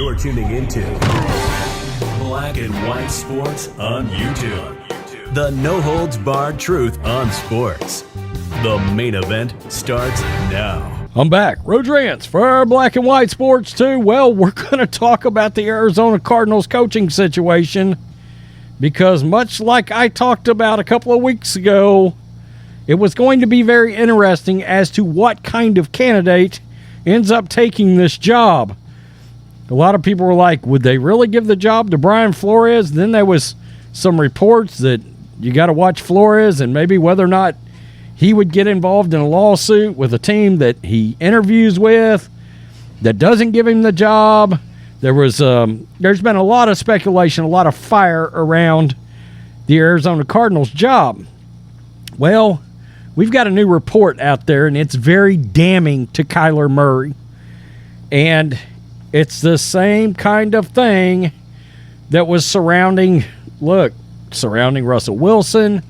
You're tuning into Black and White Sports on YouTube. The no-holds-barred truth on sports. The main event starts now. I'm back. Road Rants for Black and White Sports 2. Well, we're going to talk about the Arizona Cardinals coaching situation because much like I talked about a couple of weeks ago, it was going to be very interesting as to what kind of candidate ends up taking this job. A lot of people were like, would they really give the job to Brian Flores? Then there was some reports that you got to watch Flores and maybe whether or not he would get involved in a lawsuit with a team that he interviews with that doesn't give him the job. There's been a lot of speculation, a lot of fire around the Arizona Cardinals job. Well, we've got a new report out there, and it's very damning to Kyler Murray. And it's the same kind of thing that was surrounding Russell Wilson,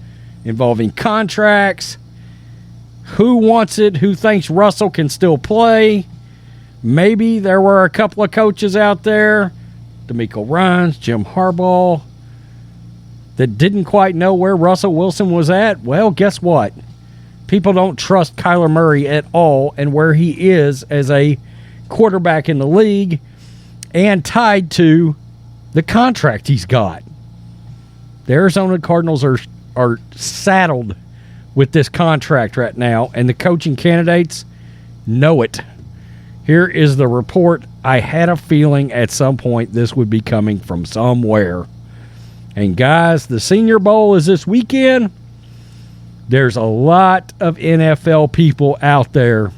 involving contracts. Who wants it? Who thinks Russell can still play? Maybe there were a couple of coaches out there, DeMeco Ryans, Jim Harbaugh, that didn't quite know where Russell Wilson was at. Well, guess what? People don't trust Kyler Murray at all and where he is as a quarterback in the league and tied to the contract he's got. The Arizona Cardinals are saddled with this contract right now, and the coaching candidates know it. Here is the report. I had a feeling at some point this would be coming from somewhere. And guys, the Senior Bowl is this weekend. There's a lot of NFL people out there,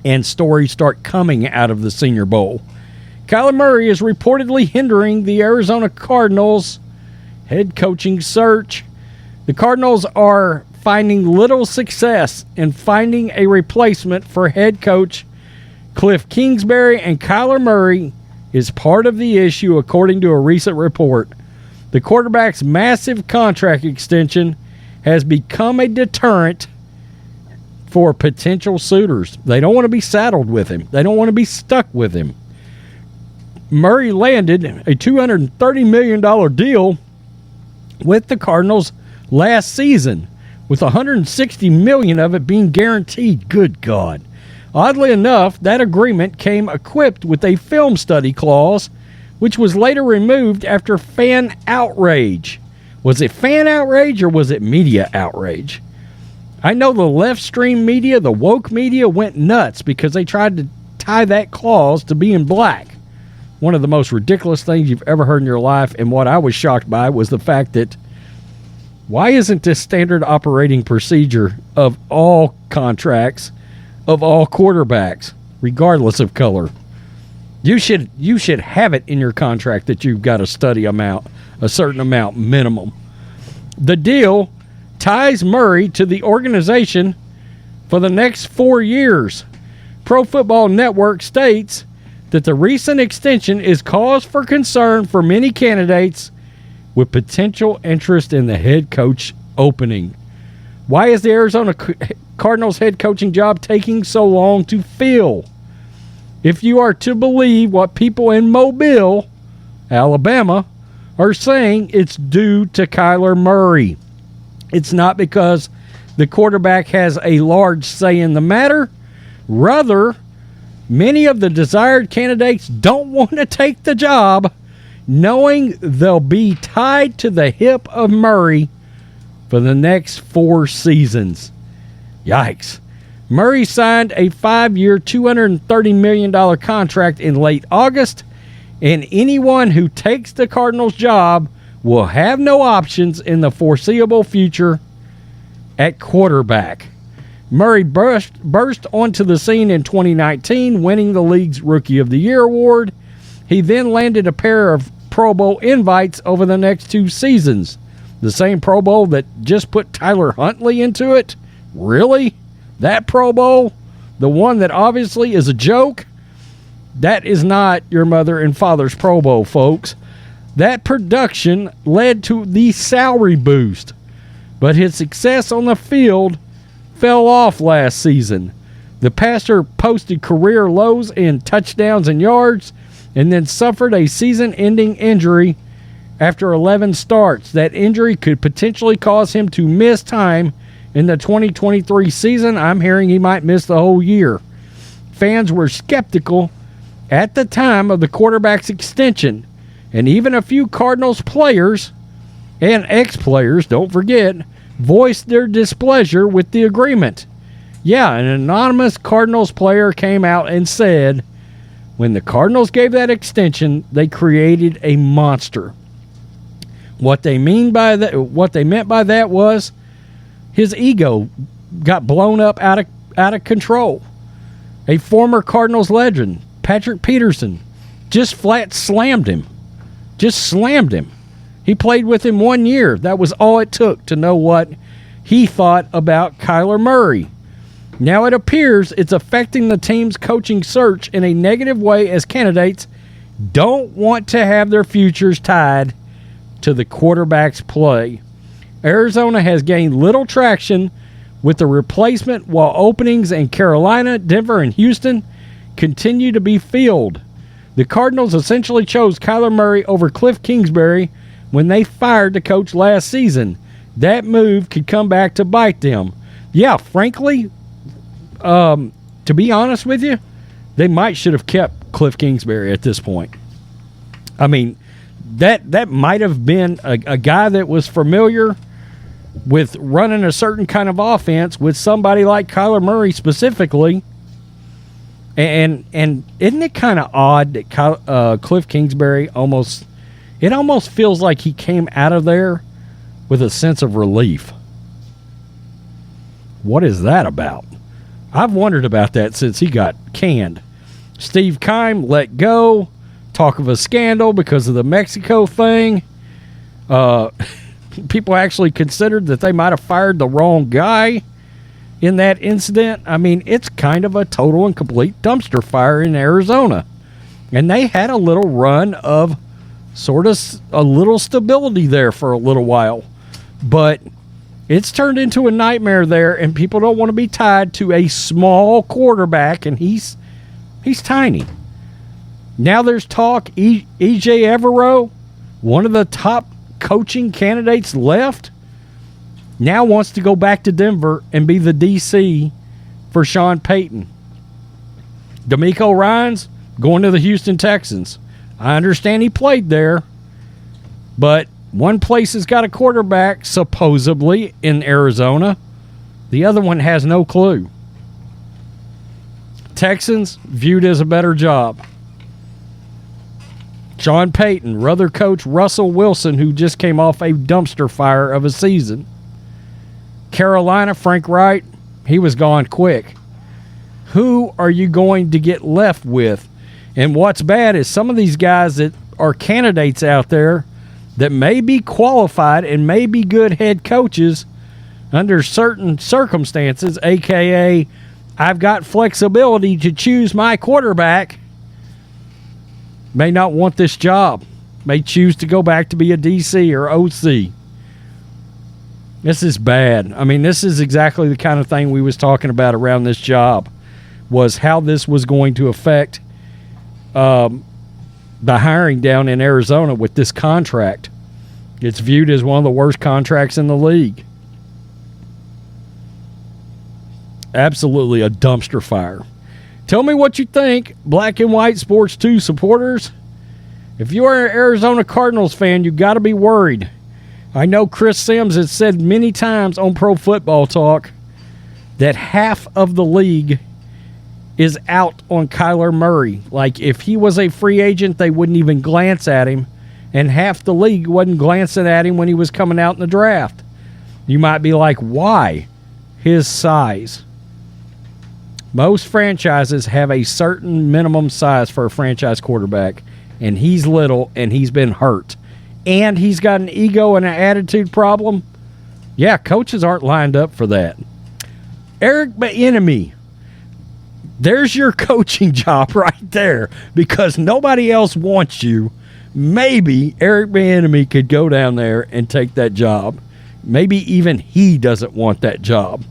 and stories start coming out of the Senior Bowl. Kyler Murray is reportedly hindering the Arizona Cardinals' head coaching search. The Cardinals are finding little success in finding a replacement for head coach Cliff Kingsbury, and Kyler Murray is part of the issue, according to a recent report. The quarterback's massive contract extension has become a deterrent for potential suitors. They don't want to be saddled with him. They don't want to be stuck with him. Murray landed a $230 million deal with the Cardinals last season, with $160 million of it being guaranteed. Good God. Oddly enough, that agreement came equipped with a film study clause, which was later removed after fan outrage. Was it fan outrage or was it media outrage? I know the left-stream media, the woke media, went nuts because they tried to tie that clause to being black. One of the most ridiculous things you've ever heard in your life, and what I was shocked by was the fact that why isn't this standard operating procedure of all contracts, of all quarterbacks, regardless of color? You should have it in your contract that you've got a study amount, a certain amount minimum. The deal ties Murray to the organization for the next 4 years. Pro Football Network states that the recent extension is cause for concern for many candidates with potential interest in the head coach opening. Why is the Arizona Cardinals head coaching job taking so long to fill? If you are to believe what people in Mobile, Alabama, are saying, it's due to Kyler Murray. It's not because the quarterback has a large say in the matter. Rather, many of the desired candidates don't want to take the job, knowing they'll be tied to the hip of Murray for the next 4 seasons. Yikes. Murray signed a 5-year, $230 million contract in late August, and anyone who takes the Cardinals job will have no options in the foreseeable future at quarterback. Murray burst onto the scene in 2019, winning the league's Rookie of the Year award. He then landed a pair of Pro Bowl invites over the next 2 seasons. The same Pro Bowl that just put Tyler Huntley into it? Really? That Pro Bowl? The one that obviously is a joke? That is not your mother and father's Pro Bowl, folks. That production led to the salary boost, but his success on the field fell off last season. The passer posted career lows in touchdowns and yards, and then suffered a season-ending injury after 11 starts. That injury could potentially cause him to miss time in the 2023 season. I'm hearing he might miss the whole year. Fans were skeptical at the time of the quarterback's extension, and even a few Cardinals players and ex-players, don't forget, voiced their displeasure with the agreement. Yeah, an anonymous Cardinals player came out and said when the Cardinals gave that extension, they created a monster. What they meant by that was his ego got blown up out of control. A former Cardinals legend, Patrick Peterson, just flat slammed him. Just slammed him. He played with him 1 year. That was all it took to know what he thought about Kyler Murray. Now it appears it's affecting the team's coaching search in a negative way, as candidates don't want to have their futures tied to the quarterback's play. Arizona has gained little traction with the replacement, while openings in Carolina, Denver, and Houston continue to be filled. The Cardinals essentially chose Kyler Murray over Cliff Kingsbury when they fired the coach last season. That move could come back to bite them. Yeah, frankly, to be honest with you, they might should have kept Cliff Kingsbury at this point. I mean, that might have been a guy that was familiar with running a certain kind of offense with somebody like Kyler Murray specifically. And isn't it kind of odd that Cliff Kingsbury almost feels like he came out of there with a sense of relief? What is that about? I've wondered about that since he got canned. Steve Keim let go. Talk of a scandal because of the Mexico thing. People actually considered that they might have fired the wrong guy in that incident. I mean, it's kind of a total and complete dumpster fire in Arizona. And they had a little run of sort of a little stability there for a little while. But it's turned into a nightmare there, and people don't want to be tied to a small quarterback, and he's tiny. Now there's talk E.J. Evero, one of the top coaching candidates left, now wants to go back to Denver and be the DC for Sean Payton. D'Amico Ryans going to the Houston Texans. I understand he played there, but one place has got a quarterback, supposedly, in Arizona. The other one has no clue. Texans viewed as a better job. Sean Payton, rather coach Russell Wilson, who just came off a dumpster fire of a season. Carolina, Frank Wright, he was gone quick. Who are you going to get left with? And what's bad is some of these guys that are candidates out there that may be qualified and may be good head coaches under certain circumstances, a.k.a. I've got flexibility to choose my quarterback, may not want this job, may choose to go back to be a DC or OC. This is bad. I mean, this is exactly the kind of thing we was talking about around this job, was how this was going to affect the hiring down in Arizona with this contract. It's viewed as one of the worst contracts in the league. Absolutely a dumpster fire. Tell me what you think, Black and White Sports 2 supporters. If you are an Arizona Cardinals fan, you've got to be worried. I know Chris Sims has said many times on Pro Football Talk that half of the league is out on Kyler Murray. Like, if he was a free agent, they wouldn't even glance at him, and half the league wasn't glancing at him when he was coming out in the draft. You might be like, why? His size. Most franchises have a certain minimum size for a franchise quarterback, and he's little, and he's been hurt. And he's got an ego and an attitude problem. Yeah, coaches aren't lined up for that. Eric Bieniemy, there's your coaching job right there, because nobody else wants you. Maybe Eric Bieniemy could go down there and take that job. Maybe even he doesn't want that job.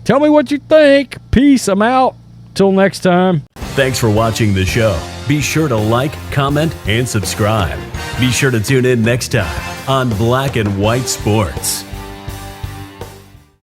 Tell me what you think. Peace. I'm out. Till next time. Thanks for watching the show. Be sure to like, comment, and subscribe. Be sure to tune in next time on Black and White Sports.